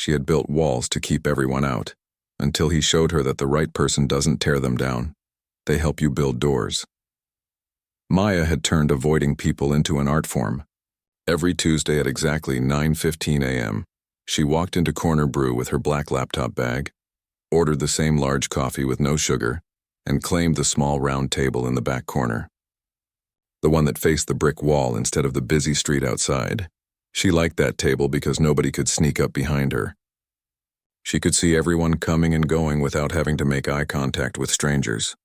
She had built walls to keep everyone out, until he showed her that the right person doesn't tear them down. They help you build doors. Maya had turned avoiding people into an art form. Every Tuesday at exactly 9:15 a.m., she walked into Corner Brew with her black laptop bag, ordered the same large coffee with no sugar, and claimed the small round table in the back corner. The one that faced the brick wall instead of the busy street outside. She liked that table because nobody could sneak up behind her. She could see everyone coming and going without having to make eye contact with strangers.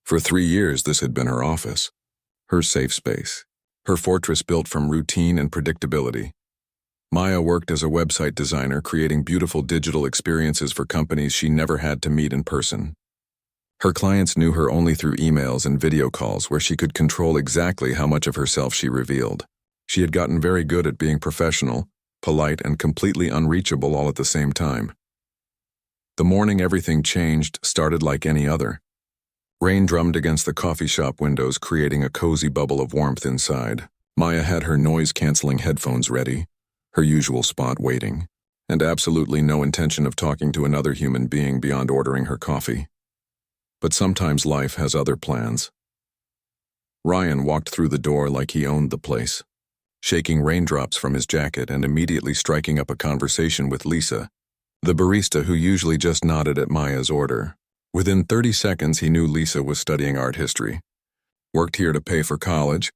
For 3 years, this had been her office, her safe space, her fortress built from routine and predictability. Maya worked as a website designer, creating beautiful digital experiences for companies she never had to meet in person. Her clients knew her only through emails and video calls where she could control exactly how much of herself she revealed. She had gotten very good at being professional, polite, and completely unreachable all at the same time. The morning everything changed started like any other. Rain drummed against the coffee shop windows, creating a cozy bubble of warmth inside. Maya had her noise-canceling headphones ready, her usual spot waiting, and absolutely no intention of talking to another human being beyond ordering her coffee. But sometimes life has other plans. Ryan walked through the door like he owned the place, shaking raindrops from his jacket and immediately striking up a conversation with Lisa, the barista who usually just nodded at Maya's order. Within 30 seconds, he knew Lisa was studying art history, worked here to pay for college,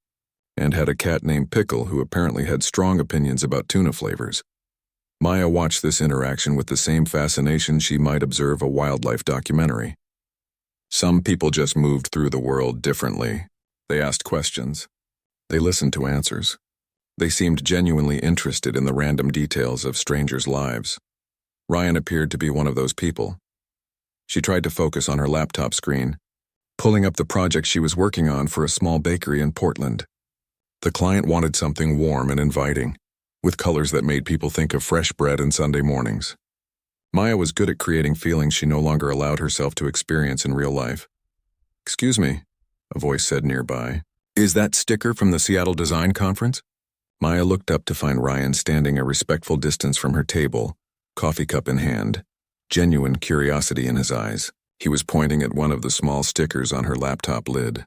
and had a cat named Pickle who apparently had strong opinions about tuna flavors. Maya watched this interaction with the same fascination she might observe a wildlife documentary. Some people just moved through the world differently. They asked questions. They listened to answers. They seemed genuinely interested in the random details of strangers' lives. Ryan appeared to be one of those people. She tried to focus on her laptop screen, pulling up the project she was working on for a small bakery in Portland. The client wanted something warm and inviting, with colors that made people think of fresh bread and Sunday mornings. Maya was good at creating feelings she no longer allowed herself to experience in real life. "Excuse me," a voice said nearby. "Is that sticker from the Seattle Design Conference?" Maya looked up to find Ryan standing a respectful distance from her table, coffee cup in hand, genuine curiosity in his eyes. He was pointing at one of the small stickers on her laptop lid.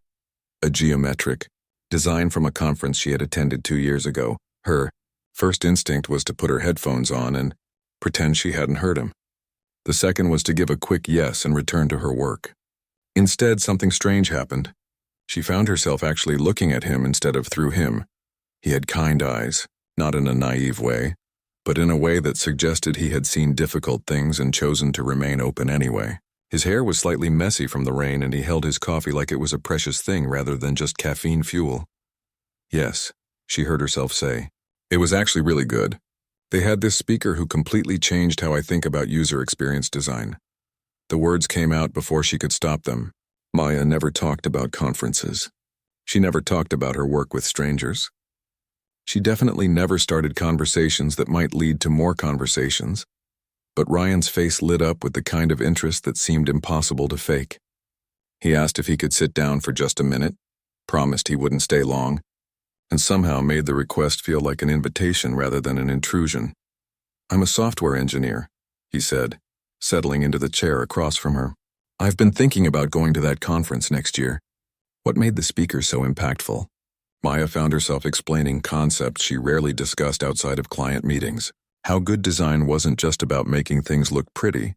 A geometric, design from a conference she had attended 2 years ago. Her first instinct was to put her headphones on and pretend she hadn't heard him. The second was to give a quick yes and return to her work. Instead, something strange happened. She found herself actually looking at him instead of through him. He had kind eyes, not in a naive way, but in a way that suggested he had seen difficult things and chosen to remain open anyway. His hair was slightly messy from the rain, and he held his coffee like it was a precious thing rather than just caffeine fuel. "Yes," she heard herself say. "It was actually really good. They had this speaker who completely changed how I think about user experience design." The words came out before she could stop them. Maya never talked about conferences. She never talked about her work with strangers. She definitely never started conversations that might lead to more conversations. But Ryan's face lit up with the kind of interest that seemed impossible to fake. He asked if he could sit down for just a minute, promised he wouldn't stay long, and somehow made the request feel like an invitation rather than an intrusion. "I'm a software engineer," he said, settling into the chair across from her. "I've been thinking about going to that conference next year." What made the speaker so impactful? Maya found herself explaining concepts she rarely discussed outside of client meetings. How good design wasn't just about making things look pretty,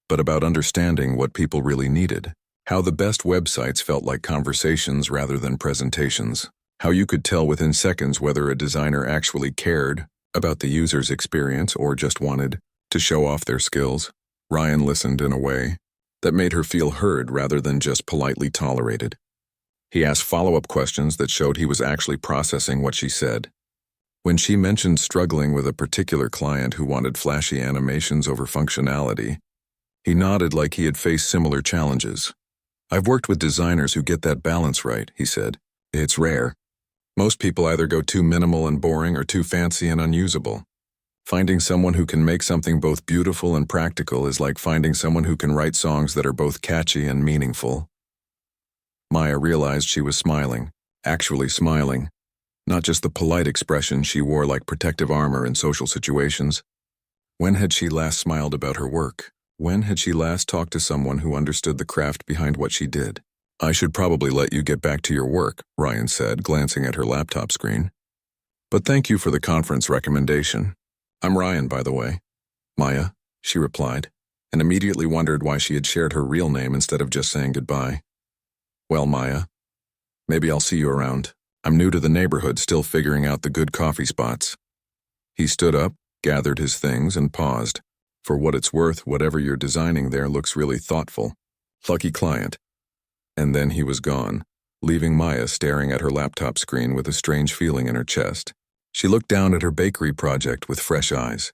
but about understanding what people really needed. How the best websites felt like conversations rather than presentations. How you could tell within seconds whether a designer actually cared about the user's experience or just wanted to show off their skills. Ryan listened in a way that made her feel heard rather than just politely tolerated. He asked follow-up questions that showed he was actually processing what she said. When she mentioned struggling with a particular client who wanted flashy animations over functionality, he nodded like he had faced similar challenges. "I've worked with designers who get that balance right," he said. "It's rare. Most people either go too minimal and boring or too fancy and unusable. Finding someone who can make something both beautiful and practical is like finding someone who can write songs that are both catchy and meaningful." Maya realized she was smiling, actually smiling. Not just the polite expression she wore like protective armor in social situations. When had she last smiled about her work? When had she last talked to someone who understood the craft behind what she did? "I should probably let you get back to your work," Ryan said, glancing at her laptop screen. "But thank you for the conference recommendation. I'm Ryan, by the way." "Maya," she replied, and immediately wondered why she had shared her real name instead of just saying goodbye. "Well, Maya, maybe I'll see you around. I'm new to the neighborhood, still figuring out the good coffee spots." He stood up, gathered his things, and paused. "For what it's worth, whatever you're designing there looks really thoughtful. Lucky client." And then he was gone, leaving Maya staring at her laptop screen with a strange feeling in her chest. She looked down at her bakery project with fresh eyes.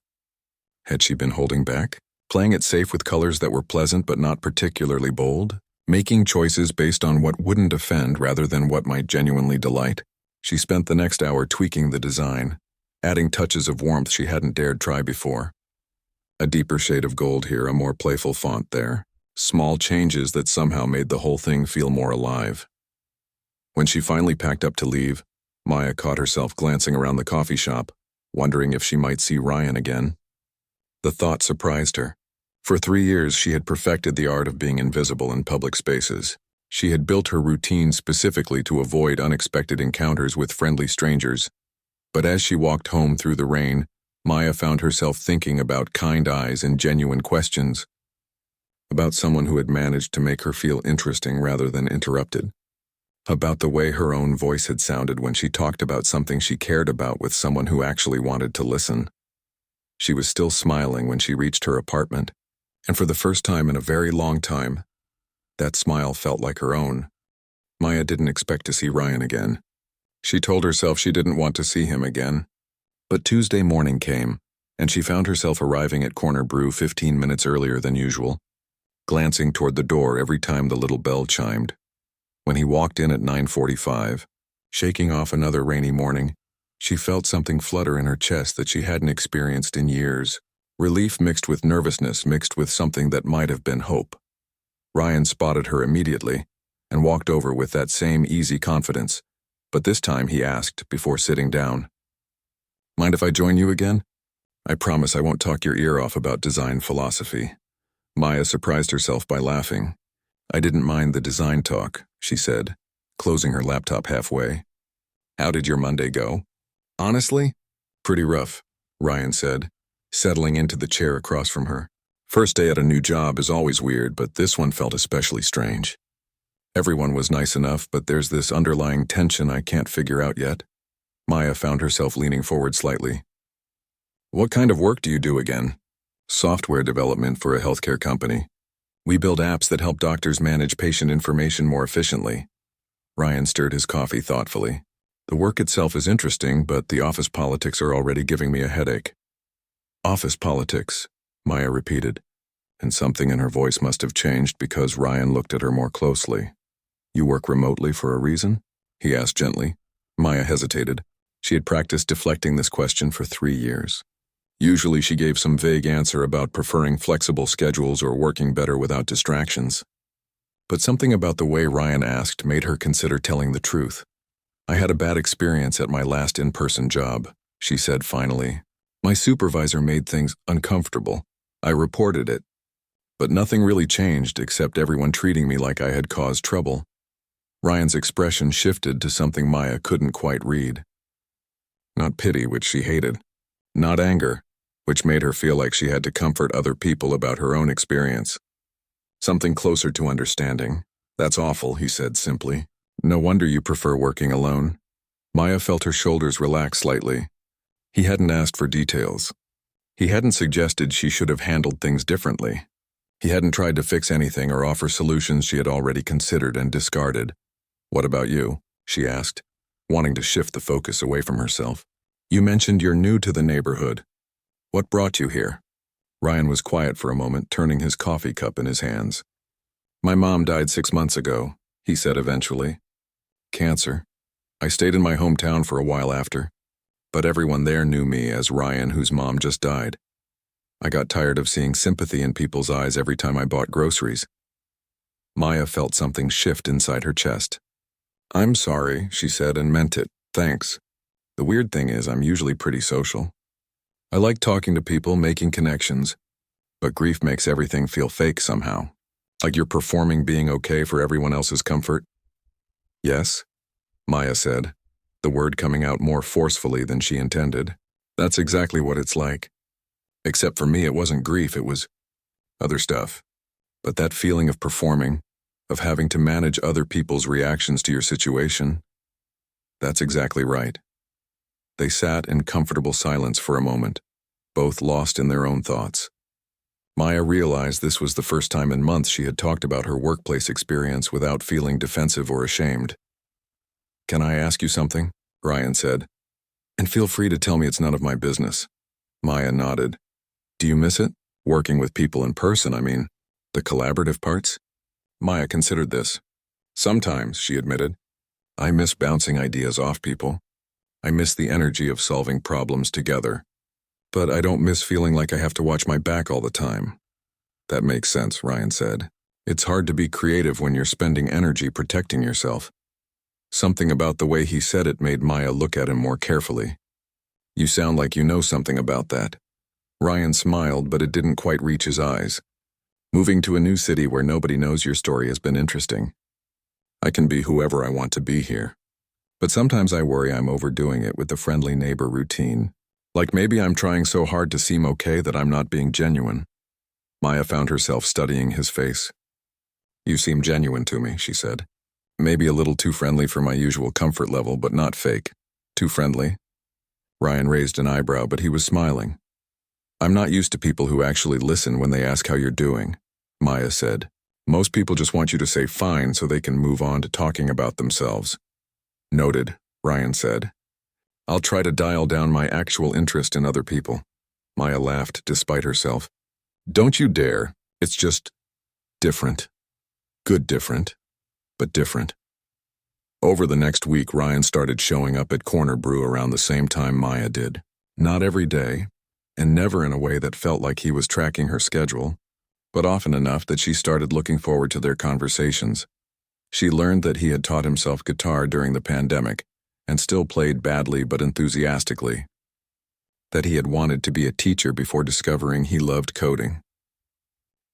Had she been holding back? Playing it safe with colors that were pleasant but not particularly bold? Making choices based on what wouldn't offend rather than what might genuinely delight? She spent the next hour tweaking the design, adding touches of warmth she hadn't dared try before. A deeper shade of gold here, a more playful font there. Small changes that somehow made the whole thing feel more alive. When she finally packed up to leave, Maya caught herself glancing around the coffee shop, wondering if she might see Ryan again. The thought surprised her. For 3 years, she had perfected the art of being invisible in public spaces. She had built her routine specifically to avoid unexpected encounters with friendly strangers. But as she walked home through the rain, Maya found herself thinking about kind eyes and genuine questions. About someone who had managed to make her feel interesting rather than interrupted. About the way her own voice had sounded when she talked about something she cared about with someone who actually wanted to listen. She was still smiling when she reached her apartment, and for the first time in a very long time, that smile felt like her own. Maya didn't expect to see Ryan again. She told herself she didn't want to see him again. But Tuesday morning came, and she found herself arriving at Corner Brew 15 minutes earlier than usual, glancing toward the door every time the little bell chimed. When he walked in at 9:45, shaking off another rainy morning, she felt something flutter in her chest that she hadn't experienced in years. Relief mixed with nervousness, mixed with something that might have been hope. Ryan spotted her immediately and walked over with that same easy confidence, but this time he asked before sitting down, "Mind if I join you again? I promise I won't talk your ear off about design philosophy." Maya surprised herself by laughing. "I didn't mind the design talk," she said, closing her laptop halfway. "How did your Monday go?" "Honestly, pretty rough," Ryan said, settling into the chair across from her. "First day at a new job is always weird, but this one felt especially strange. Everyone was nice enough, but there's this underlying tension I can't figure out yet." Maya found herself leaning forward slightly. "What kind of work do you do again?" "Software development for a healthcare company. We build apps that help doctors manage patient information more efficiently." Ryan stirred his coffee thoughtfully. "The work itself is interesting, but the office politics are already giving me a headache." "Office politics," Maya repeated, and something in her voice must have changed because Ryan looked at her more closely. "You work remotely for a reason?" he asked gently. Maya hesitated. She had practiced deflecting this question for 3 years. Usually she gave some vague answer about preferring flexible schedules or working better without distractions. But something about the way Ryan asked made her consider telling the truth. "I had a bad experience at my last in-person job," she said finally. "My supervisor made things uncomfortable. I reported it. But nothing really changed except everyone treating me like I had caused trouble." Ryan's expression shifted to something Maya couldn't quite read. Not pity, which she hated. Not anger, which made her feel like she had to comfort other people about her own experience. Something closer to understanding. "That's awful," he said simply. "No wonder you prefer working alone." Maya felt her shoulders relax slightly. He hadn't asked for details. He hadn't suggested she should have handled things differently. He hadn't tried to fix anything or offer solutions she had already considered and discarded. "What about you?" she asked, wanting to shift the focus away from herself. "You mentioned you're new to the neighborhood. What brought you here?" Ryan was quiet for a moment, turning his coffee cup in his hands. "My mom died 6 months ago," he said eventually. "Cancer. I stayed in my hometown for a while after, but everyone there knew me as Ryan, whose mom just died. I got tired of seeing sympathy in people's eyes every time I bought groceries." Maya felt something shift inside her chest. "I'm sorry," she said, and meant it. "Thanks. The weird thing is I'm usually pretty social." I like talking to people, making connections, but grief makes everything feel fake somehow. Like you're performing being okay for everyone else's comfort. Yes, Maya said, the word coming out more forcefully than she intended. That's exactly what it's like. Except for me, it wasn't grief, it was other stuff. But that feeling of performing, of having to manage other people's reactions to your situation, that's exactly right. They sat in comfortable silence for a moment, both lost in their own thoughts. Maya realized this was the first time in months she had talked about her workplace experience without feeling defensive or ashamed. Can I ask you something? Ryan said. And feel free to tell me it's none of my business. Maya nodded. Do you miss it? Working with people in person, I mean. The collaborative parts? Maya considered this. Sometimes, she admitted. I miss bouncing ideas off people. I miss the energy of solving problems together. But I don't miss feeling like I have to watch my back all the time. That makes sense, Ryan said. It's hard to be creative when you're spending energy protecting yourself. Something about the way he said it made Maya look at him more carefully. You sound like you know something about that. Ryan smiled, but it didn't quite reach his eyes. Moving to a new city where nobody knows your story has been interesting. I can be whoever I want to be here. But sometimes I worry I'm overdoing it with the friendly neighbor routine. Like maybe I'm trying so hard to seem okay that I'm not being genuine. Maya found herself studying his face. You seem genuine to me, she said. Maybe a little too friendly for my usual comfort level, but not fake. Too friendly? Ryan raised an eyebrow, but he was smiling. I'm not used to people who actually listen when they ask how you're doing, Maya said. Most people just want you to say fine so they can move on to talking about themselves. Noted, Ryan said. I'll try to dial down my actual interest in other people. Maya laughed despite herself. Don't you dare. It's just different. Good different, but different. Over the next week, Ryan started showing up at Corner Brew around the same time Maya did. Not every day, and never in a way that felt like he was tracking her schedule, but often enough that she started looking forward to their conversations. She learned that he had taught himself guitar during the pandemic, and still played badly but enthusiastically. That he had wanted to be a teacher before discovering he loved coding.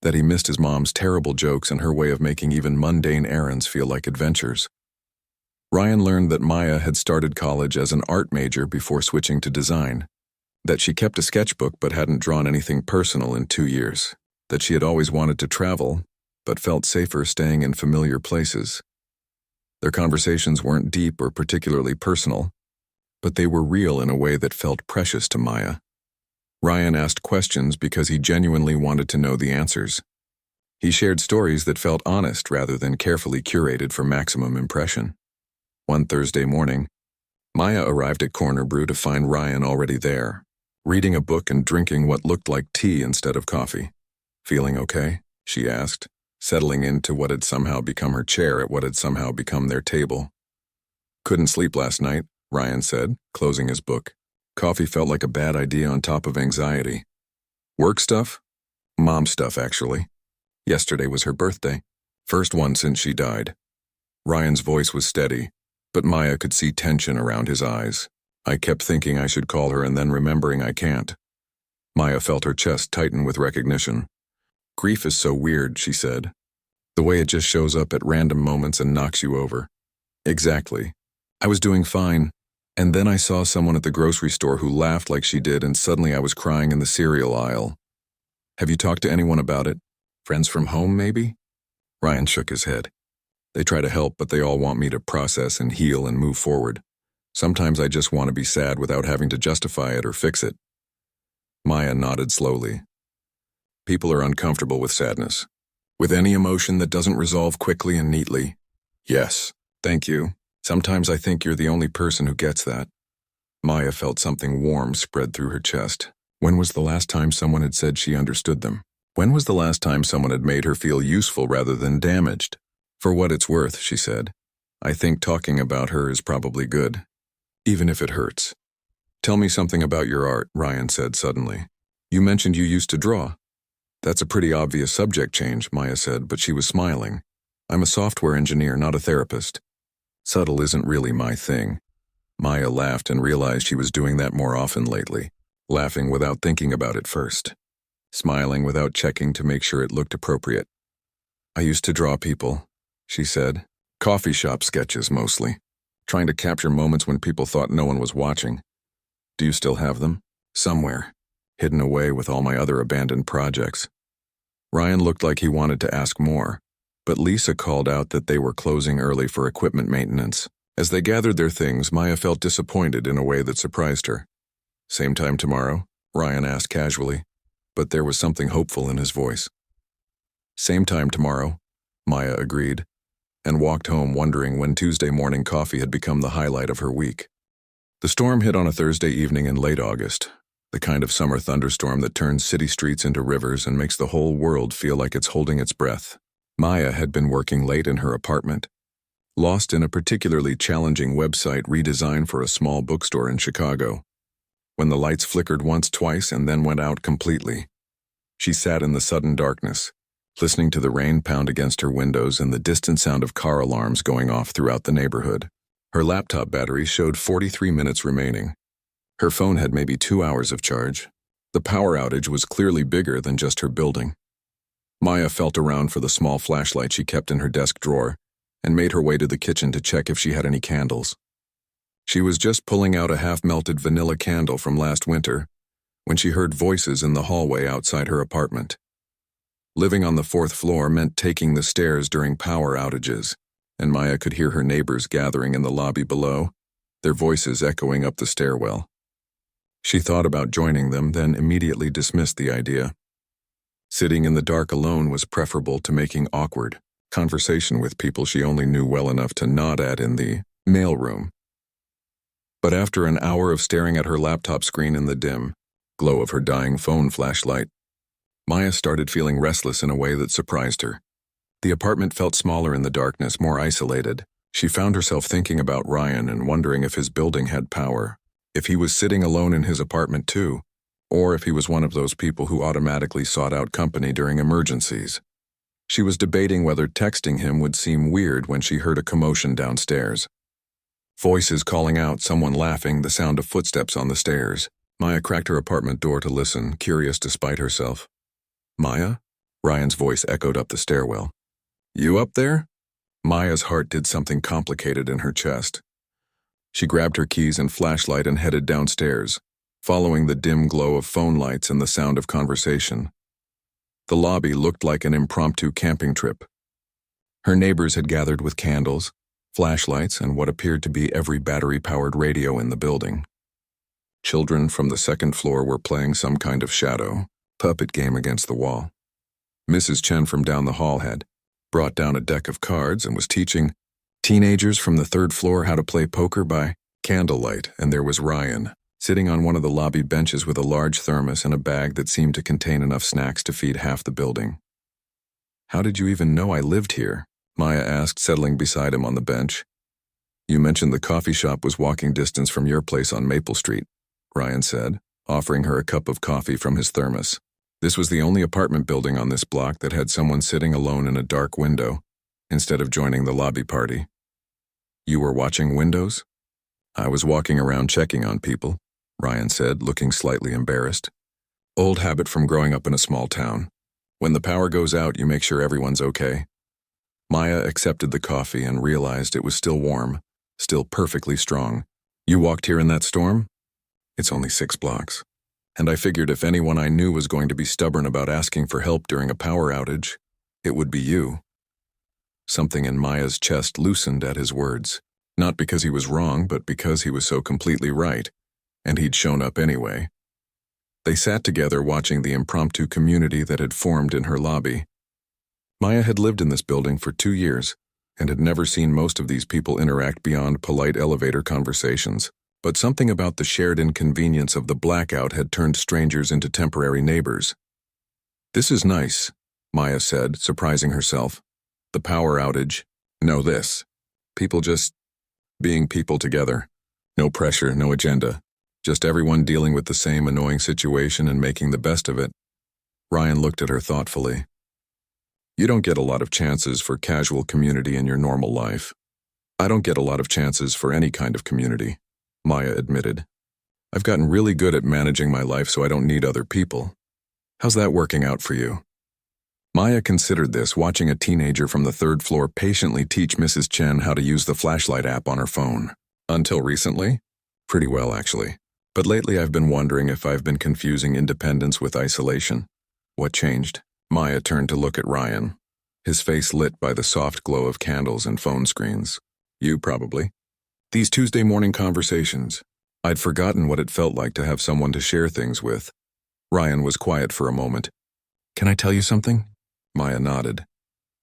That he missed his mom's terrible jokes and her way of making even mundane errands feel like adventures. Ryan learned that Maya had started college as an art major before switching to design. That she kept a sketchbook but hadn't drawn anything personal in 2 years. That she had always wanted to travel, but felt safer staying in familiar places. Their conversations weren't deep or particularly personal, but they were real in a way that felt precious to Maya. Ryan asked questions because he genuinely wanted to know the answers. He shared stories that felt honest rather than carefully curated for maximum impression. One Thursday morning, Maya arrived at Corner Brew to find Ryan already there, reading a book and drinking what looked like tea instead of coffee. Feeling okay? She asked, settling into what had somehow become her chair at what had somehow become their table. Couldn't sleep last night, Ryan said, closing his book. Coffee felt like a bad idea on top of anxiety. Work stuff? Mom stuff, actually. Yesterday was her birthday. First one since she died. Ryan's voice was steady, but Maya could see tension around his eyes. I kept thinking I should call her and then remembering I can't. Maya felt her chest tighten with recognition. Grief is so weird, she said. The way it just shows up at random moments and knocks you over. Exactly. I was doing fine, and then I saw someone at the grocery store who laughed like she did, and suddenly I was crying in the cereal aisle. Have you talked to anyone about it? Friends from home, maybe? Ryan shook his head. They try to help, but they all want me to process and heal and move forward. Sometimes I just want to be sad without having to justify it or fix it. Maya nodded slowly. People are uncomfortable with sadness. With any emotion that doesn't resolve quickly and neatly. Yes, thank you. Sometimes I think you're the only person who gets that. Maya felt something warm spread through her chest. When was the last time someone had said she understood them? When was the last time someone had made her feel useful rather than damaged? For what it's worth, she said, I think talking about her is probably good, even if it hurts. Tell me something about your art, Ryan said suddenly. You mentioned you used to draw. That's a pretty obvious subject change, Maya said, but she was smiling. I'm a software engineer, not a therapist. Subtle isn't really my thing. Maya laughed and realized she was doing that more often lately. laughing without thinking about it first, smiling without checking to make sure it looked appropriate. "I used to draw people," she said. "Coffee shop sketches, mostly. Trying to capture moments when people thought no one was watching. Do you still have them? Somewhere, hidden away with all my other abandoned projects." Ryan looked like he wanted to ask more, but Lisa called out that they were closing early for equipment maintenance. As they gathered their things, Maya felt disappointed in a way that surprised her. "Same time tomorrow?" Ryan asked casually, but there was something hopeful in his voice. "Same time tomorrow," Maya agreed, and walked home wondering when Tuesday morning coffee had become the highlight of her week. The storm hit on a Thursday evening in late August, the kind of summer thunderstorm that turns city streets into rivers and makes the whole world feel like it's holding its breath. Maya had been working late in her apartment, lost in a particularly challenging website redesign for a small bookstore in Chicago. When the lights flickered once, twice, and then went out completely, she sat in the sudden darkness, listening to the rain pound against her windows and the distant sound of car alarms going off throughout the neighborhood. Her laptop battery showed 43 minutes remaining. Her phone had maybe 2 hours of charge. The power outage was clearly bigger than just her building. Maya felt around for the small flashlight she kept in her desk drawer and made her way to the kitchen to check if she had any candles. She was just pulling out a half-melted vanilla candle from last winter when she heard voices in the hallway outside her apartment. Living on the 4th floor meant taking the stairs during power outages, and Maya could hear her neighbors gathering in the lobby below, their voices echoing up the stairwell. She thought about joining them, then immediately dismissed the idea. Sitting in the dark alone was preferable to making awkward conversation with people she only knew well enough to nod at in the mailroom. But after an hour of staring at her laptop screen in the dim glow of her dying phone flashlight, Maya started feeling restless in a way that surprised her. The apartment felt smaller in the darkness, more isolated. She found herself thinking about Ryan and wondering if his building had power, if he was sitting alone in his apartment too, or if he was one of those people who automatically sought out company during emergencies. She was debating whether texting him would seem weird when she heard a commotion downstairs. Voices calling out, someone laughing, the sound of footsteps on the stairs. Maya cracked her apartment door to listen, curious despite herself. "Maya?" Ryan's voice echoed up the stairwell. "You up there?" Maya's heart did something complicated in her chest. She grabbed her keys and flashlight and headed downstairs, following the dim glow of phone lights and the sound of conversation. The lobby looked like an impromptu camping trip. Her neighbors had gathered with candles, flashlights, and what appeared to be every battery-powered radio in the building. Children from the 2nd floor were playing some kind of shadow puppet game against the wall. Mrs. Chen from down the hall had brought down a deck of cards and was teaching teenagers from the 3rd floor how to play poker by candlelight, and there was Ryan, sitting on one of the lobby benches with a large thermos and a bag that seemed to contain enough snacks to feed half the building. "How did you even know I lived here?" Maya asked, settling beside him on the bench. "You mentioned the coffee shop was walking distance from your place on Maple Street," Ryan said, offering her a cup of coffee from his thermos. This was the only apartment building on this block that had someone sitting alone in a dark window, instead of joining the lobby party. "You were watching windows?" "I was walking around checking on people," Ryan said, looking slightly embarrassed. "Old habit from growing up in a small town. When the power goes out, you make sure everyone's okay." Maya accepted the coffee and realized it was still warm, still perfectly strong. "You walked here in that storm?" "It's only 6 blocks. And I figured if anyone I knew was going to be stubborn about asking for help during a power outage, it would be you." Something in Maya's chest loosened at his words, not because he was wrong, but because he was so completely right, and he'd shown up anyway. They sat together watching the impromptu community that had formed in her lobby. Maya had lived in this building for 2 years and had never seen most of these people interact beyond polite elevator conversations. But something about the shared inconvenience of the blackout had turned strangers into temporary neighbors. "This is nice," Maya said, surprising herself. "The power outage. No this. People just being people together. No pressure, no agenda. Just everyone dealing with the same annoying situation and making the best of it." Ryan looked at her thoughtfully. "You don't get a lot of chances for casual community in your normal life. I don't get a lot of chances for any kind of community," Maya admitted. I've gotten really good at managing my life so I don't need other people. How's that working out for you? Maya considered this, watching a teenager from the third floor patiently teach Mrs. Chen how to use the flashlight app on her phone. Until recently? Pretty well, actually. But lately I've been wondering if I've been confusing independence with isolation. What changed? Maya turned to look at Ryan, his face lit by the soft glow of candles and phone screens. You, probably. These Tuesday morning conversations. I'd forgotten what it felt like to have someone to share things with. Ryan was quiet for a moment. Can I tell you something? Maya nodded.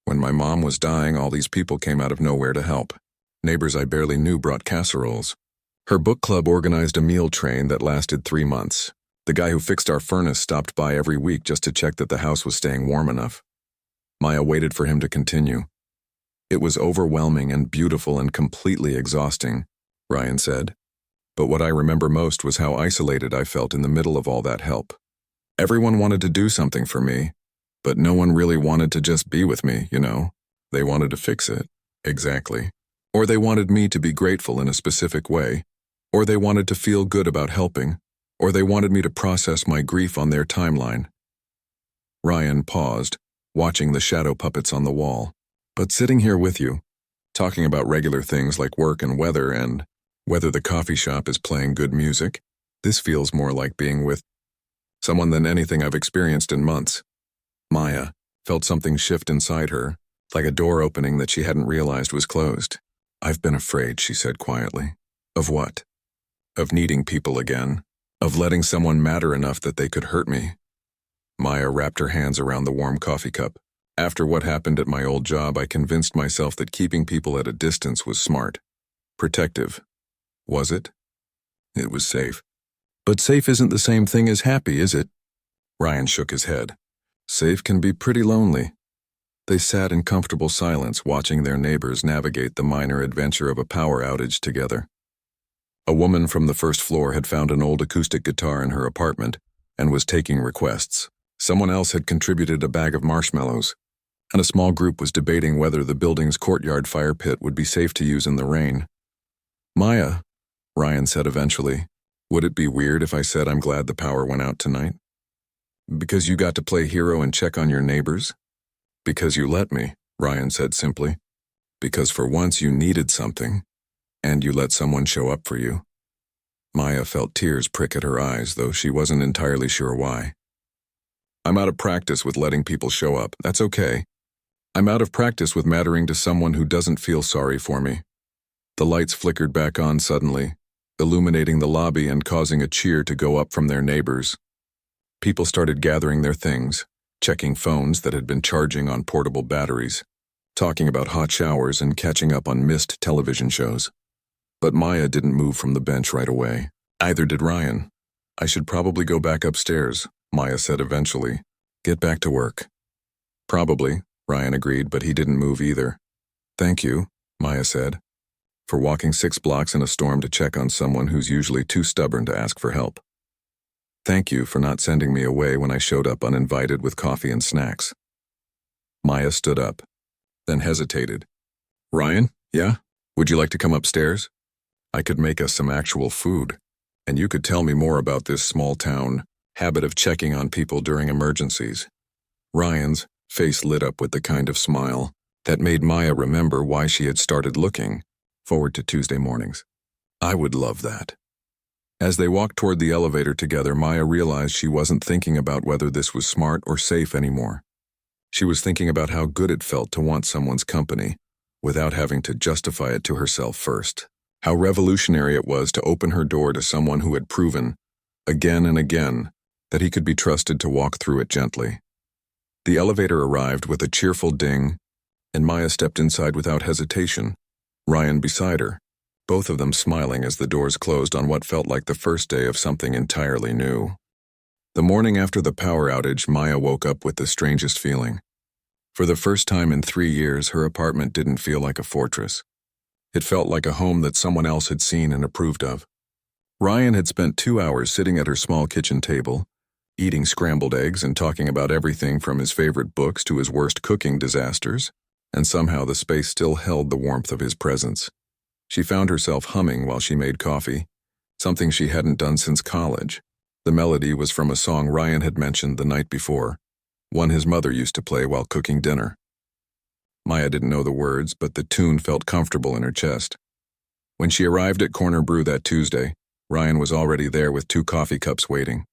When my mom was dying, all these people came out of nowhere to help. Neighbors I barely knew brought casseroles. Her book club organized a meal train that lasted 3 months. The guy who fixed our furnace stopped by every week just to check that the house was staying warm enough. Maya waited for him to continue. It was overwhelming and beautiful and completely exhausting, Ryan said. But what I remember most was how isolated I felt in the middle of all that help. Everyone wanted to do something for me, but no one really wanted to just be with me, you know? They wanted to fix it. Exactly. Or they wanted me to be grateful in a specific way. Or they wanted to feel good about helping. Or they wanted me to process my grief on their timeline. Ryan paused, watching the shadow puppets on the wall. But sitting here with you, talking about regular things like work and weather and whether the coffee shop is playing good music, this feels more like being with someone than anything I've experienced in months. Maya felt something shift inside her, like a door opening that she hadn't realized was closed. I've been afraid, she said quietly. Of what? Of needing people again. Of letting someone matter enough that they could hurt me. Maya wrapped her hands around the warm coffee cup. After what happened at my old job, I convinced myself that keeping people at a distance was smart. Protective. Was it? It was safe. But safe isn't the same thing as happy, is it? Ryan shook his head. Safe can be pretty lonely. They sat in comfortable silence, watching their neighbors navigate the minor adventure of a power outage together. A woman from the first floor had found an old acoustic guitar in her apartment and was taking requests. Someone else had contributed a bag of marshmallows, and a small group was debating whether the building's courtyard fire pit would be safe to use in the rain. Maya, Ryan said eventually, would it be weird if I said I'm glad the power went out tonight? Because you got to play hero and check on your neighbors? Because you let me, Ryan said simply. Because for once you needed something, and you let someone show up for you. Maya felt tears prick at her eyes, though she wasn't entirely sure why. I'm out of practice with letting people show up. That's okay. I'm out of practice with mattering to someone who doesn't feel sorry for me. The lights flickered back on suddenly, illuminating the lobby and causing a cheer to go up from their neighbors. People started gathering their things, checking phones that had been charging on portable batteries, talking about hot showers and catching up on missed television shows. But Maya didn't move from the bench right away. Either did Ryan. I should probably go back upstairs, Maya said eventually. Get back to work. Probably, Ryan agreed, but he didn't move either. Thank you, Maya said, for walking 6 blocks in a storm to check on someone who's usually too stubborn to ask for help. Thank you for not sending me away when I showed up uninvited with coffee and snacks. Maya stood up, then hesitated. Ryan, yeah? Would you like to come upstairs? I could make us some actual food, and you could tell me more about this small town habit of checking on people during emergencies. Ryan's face lit up with the kind of smile that made Maya remember why she had started looking forward to Tuesday mornings. I would love that. As they walked toward the elevator together, Maya realized she wasn't thinking about whether this was smart or safe anymore. She was thinking about how good it felt to want someone's company without having to justify it to herself first. How revolutionary it was to open her door to someone who had proven, again and again, that he could be trusted to walk through it gently. The elevator arrived with a cheerful ding, and Maya stepped inside without hesitation, Ryan beside her, both of them smiling as the doors closed on what felt like the first day of something entirely new. The morning after the power outage, Maya woke up with the strangest feeling. For the first time in 3 years, her apartment didn't feel like a fortress. It felt like a home that someone else had seen and approved of. Ryan had spent 2 hours sitting at her small kitchen table, eating scrambled eggs and talking about everything from his favorite books to his worst cooking disasters, and somehow the space still held the warmth of his presence. She found herself humming while she made coffee, something she hadn't done since college. The melody was from a song Ryan had mentioned the night before, one his mother used to play while cooking dinner. Maya didn't know the words, but the tune felt comfortable in her chest. When she arrived at Corner Brew that Tuesday, Ryan was already there with 2 coffee cups waiting.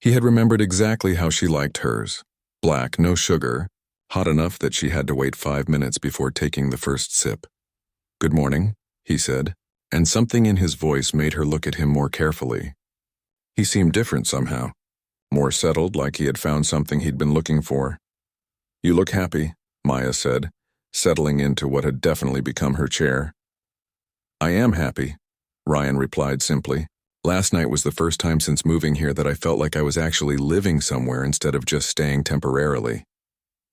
He had remembered exactly how she liked hers. Black, no sugar, hot enough that she had to wait 5 minutes before taking the first sip. "Good morning," he said, and something in his voice made her look at him more carefully. He seemed different somehow, more settled, like he had found something he'd been looking for. "You look happy," Maya said, settling into what had definitely become her chair. "I am happy," Ryan replied simply. "Last night was the first time since moving here that I felt like I was actually living somewhere instead of just staying temporarily."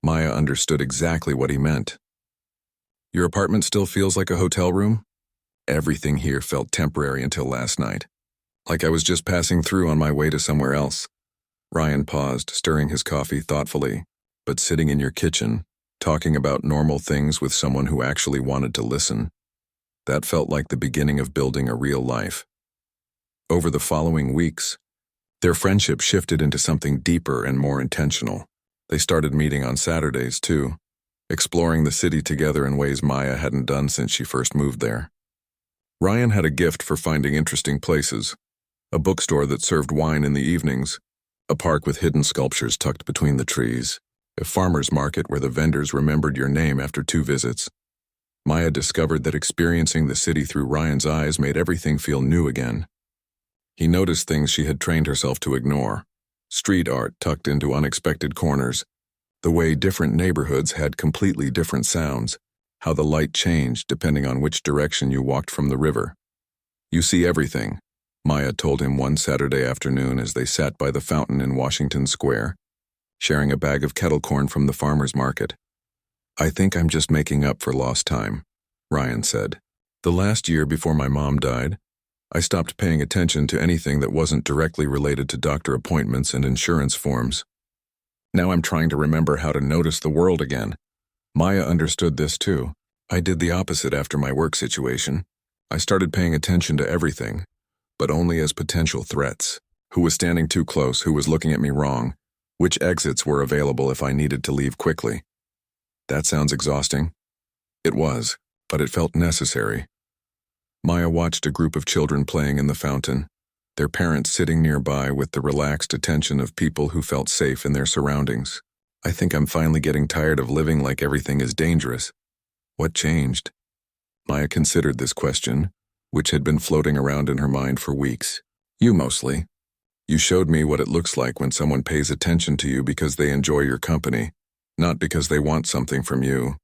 Maya understood exactly what he meant. "Your apartment still feels like a hotel room?" "Everything here felt temporary until last night. Like I was just passing through on my way to somewhere else." Ryan paused, stirring his coffee thoughtfully. "But sitting in your kitchen, talking about normal things with someone who actually wanted to listen, that felt like the beginning of building a real life." Over the following weeks, their friendship shifted into something deeper and more intentional. They started meeting on Saturdays, too, exploring the city together in ways Maya hadn't done since she first moved there. Ryan had a gift for finding interesting places: a bookstore that served wine in the evenings, a park with hidden sculptures tucked between the trees, a farmer's market where the vendors remembered your name after 2 visits. Maya discovered that experiencing the city through Ryan's eyes made everything feel new again. He noticed things she had trained herself to ignore: street art tucked into unexpected corners, the way different neighborhoods had completely different sounds, how the light changed depending on which direction you walked from the river. "You see everything," Maya told him one Saturday afternoon as they sat by the fountain in Washington Square, sharing a bag of kettle corn from the farmer's market. "I think I'm just making up for lost time," Ryan said. "The last year before my mom died, I stopped paying attention to anything that wasn't directly related to doctor appointments and insurance forms. Now I'm trying to remember how to notice the world again." Maya understood this too. "I did the opposite after my work situation. I started paying attention to everything, but only as potential threats. Who was standing too close, who was looking at me wrong, which exits were available if I needed to leave quickly." "That sounds exhausting." It was, but it felt necessary. Maya watched a group of children playing in the fountain, their parents sitting nearby with the relaxed attention of people who felt safe in their surroundings. "I think I'm finally getting tired of living like everything is dangerous." What changed? Maya considered this question, which had been floating around in her mind for weeks. "You mostly. You showed me what it looks like when someone pays attention to you because they enjoy your company, not because they want something from you."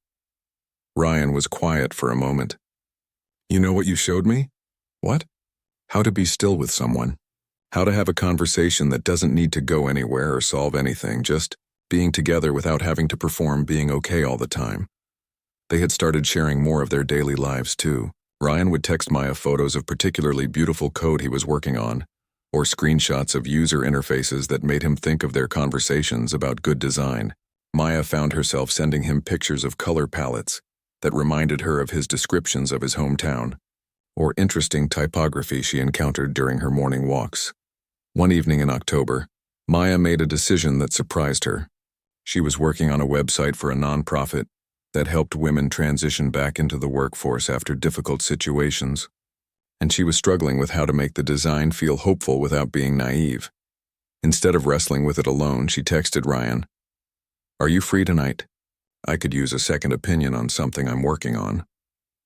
Ryan was quiet for a moment. "You know what you showed me?" "What?" "How to be still with someone. How to have a conversation that doesn't need to go anywhere or solve anything, just being together without having to perform being okay all the time." They had started sharing more of their daily lives too. Ryan would text Maya photos of particularly beautiful code he was working on, or screenshots of user interfaces that made him think of their conversations about good design. Maya found herself sending him pictures of color palettes that reminded her of his descriptions of his hometown, or interesting typography she encountered during her morning walks. One evening in October, Maya made a decision that surprised her. She was working on a website for a nonprofit that helped women transition back into the workforce after difficult situations, and she was struggling with how to make the design feel hopeful without being naive. Instead of wrestling with it alone, she texted Ryan, "Are you free tonight? I could use a second opinion on something I'm working on."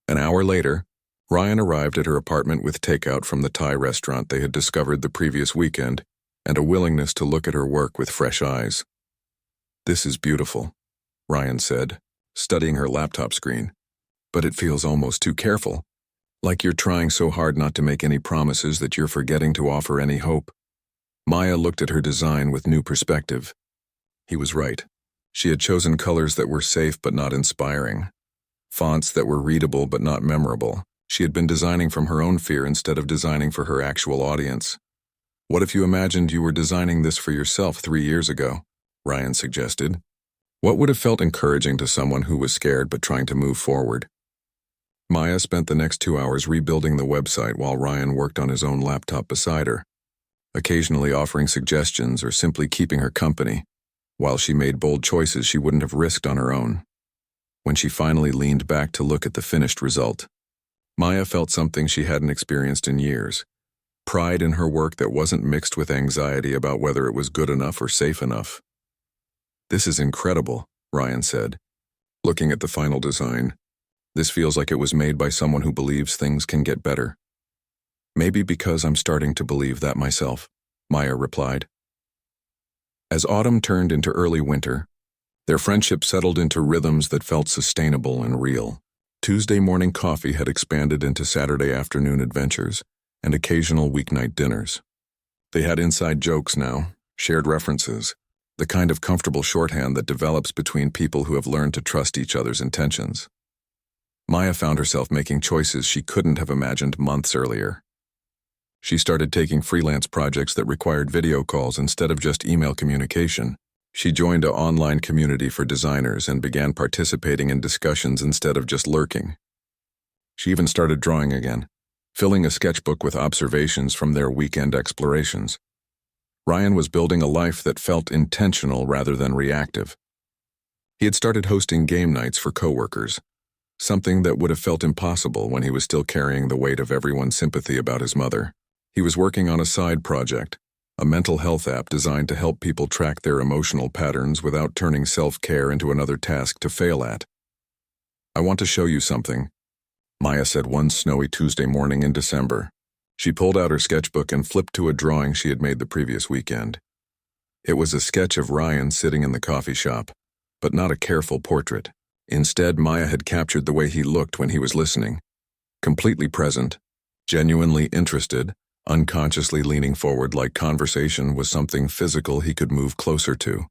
An hour later, Ryan arrived at her apartment with takeout from the Thai restaurant they had discovered the previous weekend and a willingness to look at her work with fresh eyes. "This is beautiful," Ryan said, studying her laptop screen. "But it feels almost too careful, like you're trying so hard not to make any promises that you're forgetting to offer any hope." Maya looked at her design with new perspective. He was right. She had chosen colors that were safe but not inspiring, fonts that were readable but not memorable. She had been designing from her own fear instead of designing for her actual audience. "What if you imagined you were designing this for yourself 3 years ago?" Ryan suggested. "What would have felt encouraging to someone who was scared but trying to move forward?" Maya spent the next 2 hours rebuilding the website while Ryan worked on his own laptop beside her, occasionally offering suggestions or simply keeping her company, while she made bold choices she wouldn't have risked on her own. When she finally leaned back to look at the finished result, Maya felt something she hadn't experienced in years. Pride in her work that wasn't mixed with anxiety about whether it was good enough or safe enough. "This is incredible," Ryan said, looking at the final design. "This feels like it was made by someone who believes things can get better." "Maybe because I'm starting to believe that myself," Maya replied. As autumn turned into early winter, their friendship settled into rhythms that felt sustainable and real. Tuesday morning coffee had expanded into Saturday afternoon adventures and occasional weeknight dinners. They had inside jokes now, shared references, the kind of comfortable shorthand that develops between people who have learned to trust each other's intentions. Maya found herself making choices she couldn't have imagined months earlier. She started taking freelance projects that required video calls instead of just email communication. She joined an online community for designers and began participating in discussions instead of just lurking. She even started drawing again, filling a sketchbook with observations from their weekend explorations. Ryan was building a life that felt intentional rather than reactive. He had started hosting game nights for coworkers, something that would have felt impossible when he was still carrying the weight of everyone's sympathy about his mother. He was working on a side project, a mental health app designed to help people track their emotional patterns without turning self-care into another task to fail at. "I want to show you something," Maya said one snowy Tuesday morning in December. She pulled out her sketchbook and flipped to a drawing she had made the previous weekend. It was a sketch of Ryan sitting in the coffee shop, but not a careful portrait. Instead, Maya had captured the way he looked when he was listening, completely present, genuinely interested, unconsciously leaning forward like conversation was something physical he could move closer to.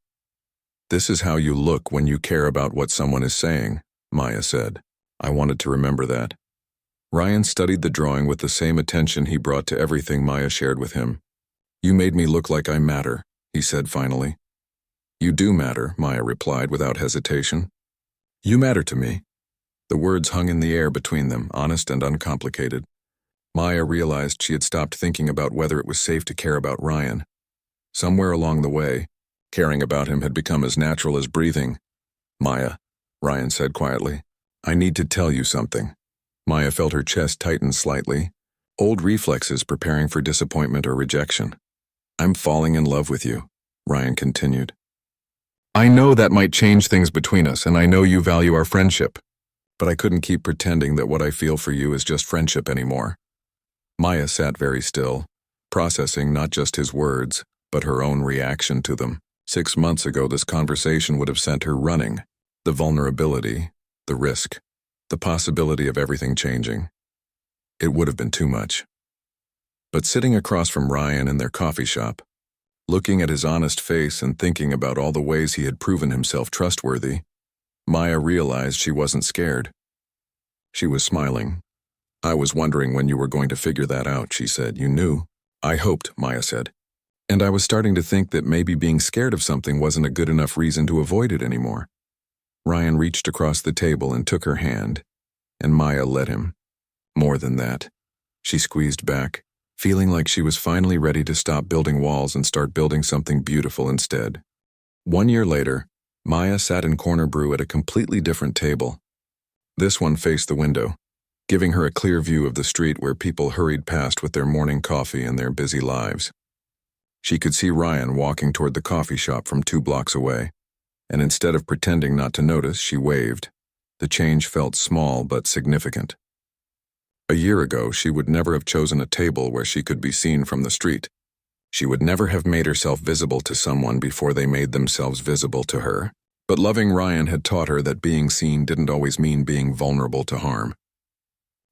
"This is how you look when you care about what someone is saying," Maya said. "I wanted to remember that." Ryan studied the drawing with the same attention he brought to everything Maya shared with him. "You made me look like I matter," he said finally. "You do matter," Maya replied without hesitation. "You matter to me." The words hung in the air between them, honest and uncomplicated. Maya realized she had stopped thinking about whether it was safe to care about Ryan. Somewhere along the way, caring about him had become as natural as breathing. "Maya," Ryan said quietly, "I need to tell you something." Maya felt her chest tighten slightly, old reflexes preparing for disappointment or rejection. "I'm falling in love with you," Ryan continued. "I know that might change things between us, and I know you value our friendship, but I couldn't keep pretending that what I feel for you is just friendship anymore." Maya sat very still, processing not just his words, but her own reaction to them. 6 months ago, this conversation would have sent her running. The vulnerability, the risk, the possibility of everything changing. It would have been too much. But sitting across from Ryan in their coffee shop, looking at his honest face and thinking about all the ways he had proven himself trustworthy, Maya realized she wasn't scared. She was smiling. "I was wondering when you were going to figure that out," she said. "You knew." "I hoped," Maya said. "And I was starting to think that maybe being scared of something wasn't a good enough reason to avoid it anymore." Ryan reached across the table and took her hand, and Maya let him. More than that. She squeezed back, feeling like she was finally ready to stop building walls and start building something beautiful instead. 1 year later, Maya sat in corner brew at a completely different table. This one faced the window, giving her a clear view of the street where people hurried past with their morning coffee and their busy lives. She could see Ryan walking toward the coffee shop from 2 blocks away, and instead of pretending not to notice, she waved. The change felt small but significant. A year ago, she would never have chosen a table where she could be seen from the street. She would never have made herself visible to someone before they made themselves visible to her. But loving Ryan had taught her that being seen didn't always mean being vulnerable to harm.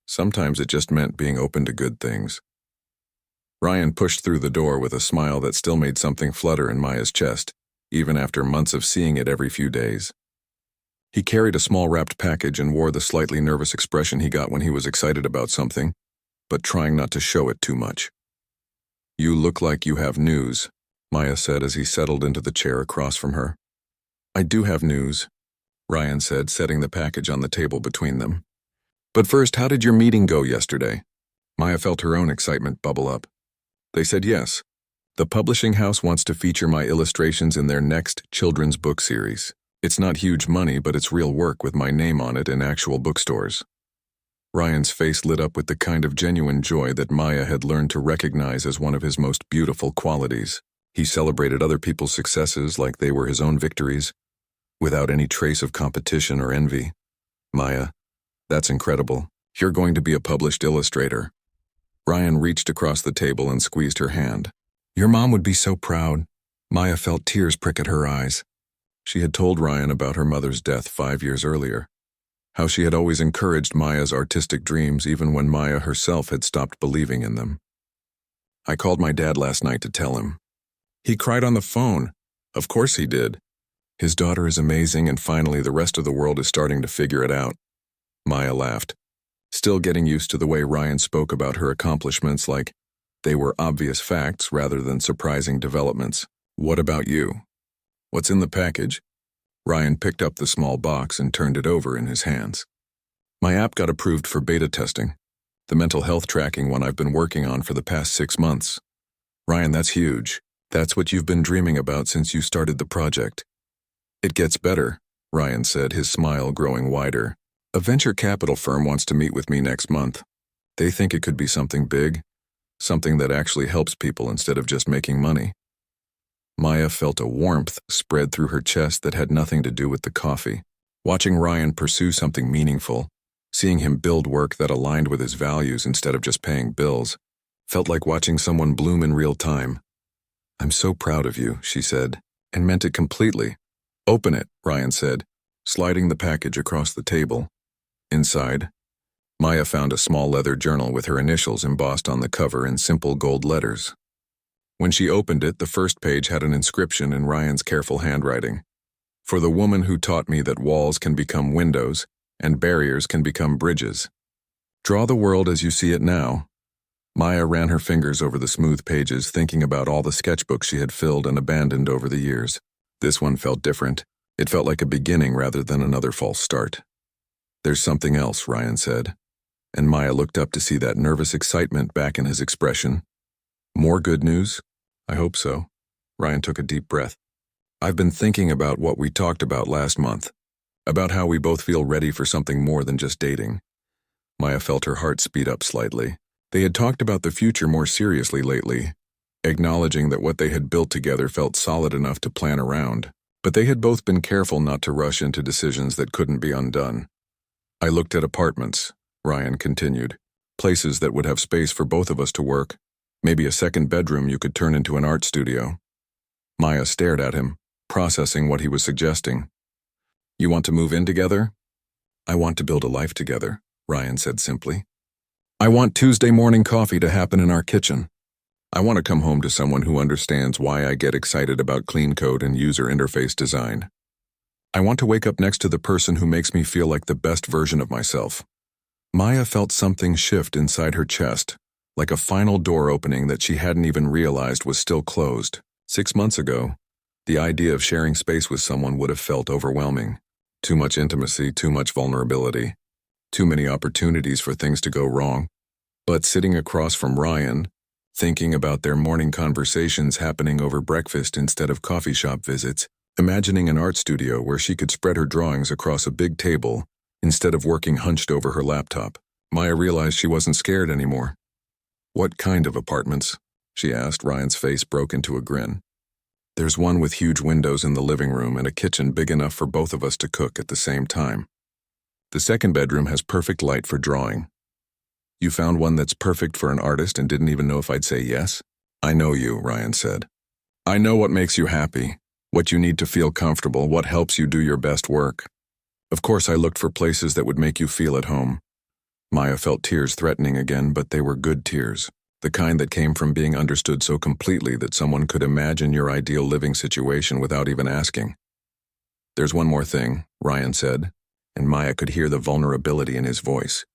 Sometimes it just meant being open to good things. Ryan pushed through the door with a smile that still made something flutter in Maya's chest, even after months of seeing it every few days. He carried a small wrapped package and wore the slightly nervous expression he got when he was excited about something, but trying not to show it too much. "You look like you have news," Maya said as he settled into the chair across from her. "I do have news," Ryan said, setting the package on the table between them. But first, how did your meeting go yesterday? Maya felt her own excitement bubble up. They said yes. The publishing house wants to feature my illustrations in their next children's book series. It's not huge money, but it's real work with my name on it in actual bookstores. Ryan's face lit up with the kind of genuine joy that Maya had learned to recognize as one of his most beautiful qualities. He celebrated other people's successes like they were his own victories, without any trace of competition or envy. Maya, that's incredible. You're going to be a published illustrator. Ryan reached across the table and squeezed her hand. Your mom would be so proud. Maya felt tears prick at her eyes. She had told Ryan about her mother's death 5 years earlier, how she had always encouraged Maya's artistic dreams even when Maya herself had stopped believing in them. I called my dad last night to tell him. He cried on the phone. Of course he did. His daughter is amazing, and finally the rest of the world is starting to figure it out. Maya laughed, still getting used to the way Ryan spoke about her accomplishments like they were obvious facts rather than surprising developments. What about you? What's in the package? Ryan picked up the small box and turned it over in his hands. My app got approved for beta testing, the mental health tracking one I've been working on for the past 6 months. Ryan, that's huge. That's what you've been dreaming about since you started the project. It gets better, Ryan said, his smile growing wider. A venture capital firm wants to meet with me next month. They think it could be something big, something that actually helps people instead of just making money. Maya felt a warmth spread through her chest that had nothing to do with the coffee. Watching Ryan pursue something meaningful, seeing him build work that aligned with his values instead of just paying bills, felt like watching someone bloom in real time. I'm so proud of you, she said, and meant it completely. Open it, Ryan said, sliding the package across the table. Inside, Maya found a small leather journal with her initials embossed on the cover in simple gold letters. When she opened it, the first page had an inscription in Ryan's careful handwriting. For the woman who taught me that walls can become windows and barriers can become bridges. Draw the world as you see it now. Maya ran her fingers over the smooth pages, thinking about all the sketchbooks she had filled and abandoned over the years. This one felt different. It felt like a beginning rather than another false start. There's something else, Ryan said, and Maya looked up to see that nervous excitement back in his expression. More good news? I hope so. Ryan took a deep breath. I've been thinking about what we talked about last month, about how we both feel ready for something more than just dating. Maya felt her heart speed up slightly. They had talked about the future more seriously lately, acknowledging that what they had built together felt solid enough to plan around, but they had both been careful not to rush into decisions that couldn't be undone. I looked at apartments, Ryan continued, places that would have space for both of us to work, maybe a second bedroom you could turn into an art studio. Maya stared at him, processing what he was suggesting. You want to move in together? I want to build a life together, Ryan said simply. I want Tuesday morning coffee to happen in our kitchen. I want to come home to someone who understands why I get excited about clean code and user interface design. I want to wake up next to the person who makes me feel like the best version of myself. Maya felt something shift inside her chest, like a final door opening that she hadn't even realized was still closed. 6 months ago, the idea of sharing space with someone would have felt overwhelming. Too much intimacy, too much vulnerability, too many opportunities for things to go wrong. But sitting across from Ryan, thinking about their morning conversations happening over breakfast instead of coffee shop visits, imagining an art studio where she could spread her drawings across a big table instead of working hunched over her laptop, Maya realized she wasn't scared anymore. What kind of apartments? She asked. Ryan's face broke into a grin. There's one with huge windows in the living room and a kitchen big enough for both of us to cook at the same time. The second bedroom has perfect light for drawing. You found one that's perfect for an artist and didn't even know if I'd say yes? I know you, Ryan said. I know what makes you happy, what you need to feel comfortable, what helps you do your best work. Of course, I looked for places that would make you feel at home. Maya felt tears threatening again, but they were good tears, the kind that came from being understood so completely that someone could imagine your ideal living situation without even asking. There's one more thing, Ryan said, and Maya could hear the vulnerability in his voice.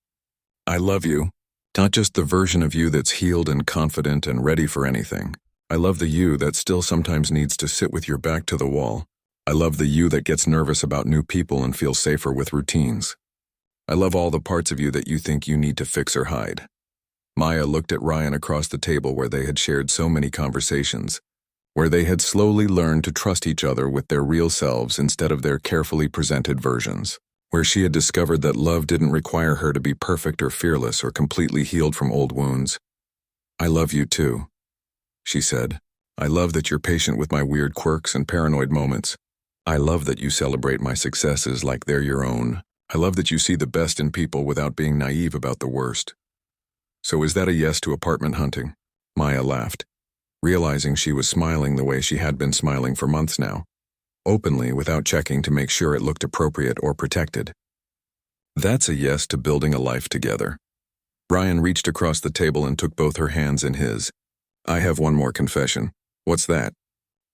I love you, not just the version of you that's healed and confident and ready for anything. I love the you that still sometimes needs to sit with your back to the wall. I love the you that gets nervous about new people and feels safer with routines. I love all the parts of you that you think you need to fix or hide. Maya looked at Ryan across the table where they had shared so many conversations, where they had slowly learned to trust each other with their real selves instead of their carefully presented versions, where she had discovered that love didn't require her to be perfect or fearless or completely healed from old wounds. I love you too, she said. I love that you're patient with my weird quirks and paranoid moments. I love that you celebrate my successes like they're your own. I love that you see the best in people without being naive about the worst. So is that a yes to apartment hunting? Maya laughed, realizing she was smiling the way she had been smiling for months now, openly without checking to make sure it looked appropriate or protected. That's a yes to building a life together. Ryan reached across the table and took both her hands in his. I have one more confession. What's that?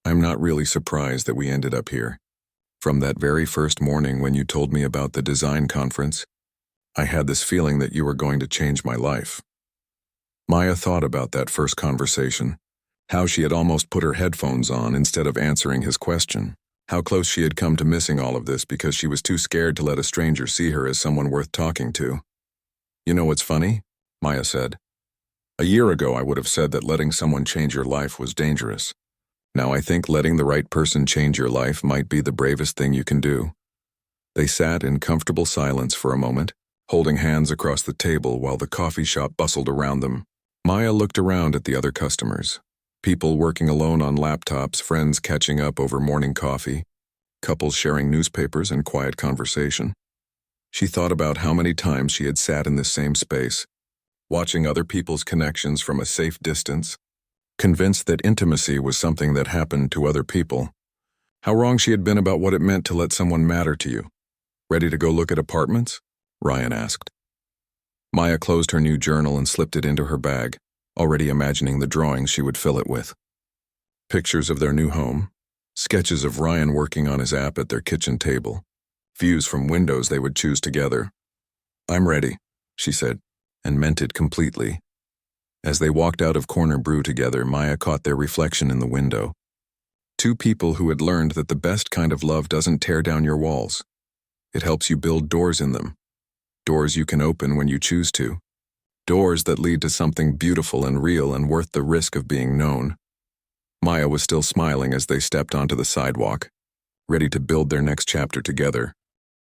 I'm not really surprised that we ended up here. From that very first morning when you told me about the design conference, I had this feeling that you were going to change my life. Maya thought about that first conversation, how she had almost put her headphones on instead of answering his question, how close she had come to missing all of this because she was too scared to let a stranger see her as someone worth talking to. You know what's funny? Maya said. A year ago I would have said that letting someone change your life was dangerous. Now I think letting the right person change your life might be the bravest thing you can do. They sat in comfortable silence for a moment, holding hands across the table while the coffee shop bustled around them. Maya looked around at the other customers. People working alone on laptops, friends catching up over morning coffee, couples sharing newspapers and quiet conversation. She thought about how many times she had sat in this same space, watching other people's connections from a safe distance, convinced that intimacy was something that happened to other people. How wrong she had been about what it meant to let someone matter to you. Ready to go look at apartments? Ryan asked. Maya closed her new journal and slipped it into her bag, already imagining the drawings she would fill it with. Pictures of their new home, sketches of Ryan working on his app at their kitchen table, views from windows they would choose together. I'm ready, she said, and meant it completely. As they walked out of Corner Brew together, Maya caught their reflection in the window. Two people who had learned that the best kind of love doesn't tear down your walls. It helps you build doors in them. Doors you can open when you choose to. Doors that lead to something beautiful and real and worth the risk of being known. Maya was still smiling as they stepped onto the sidewalk, ready to build their next chapter together.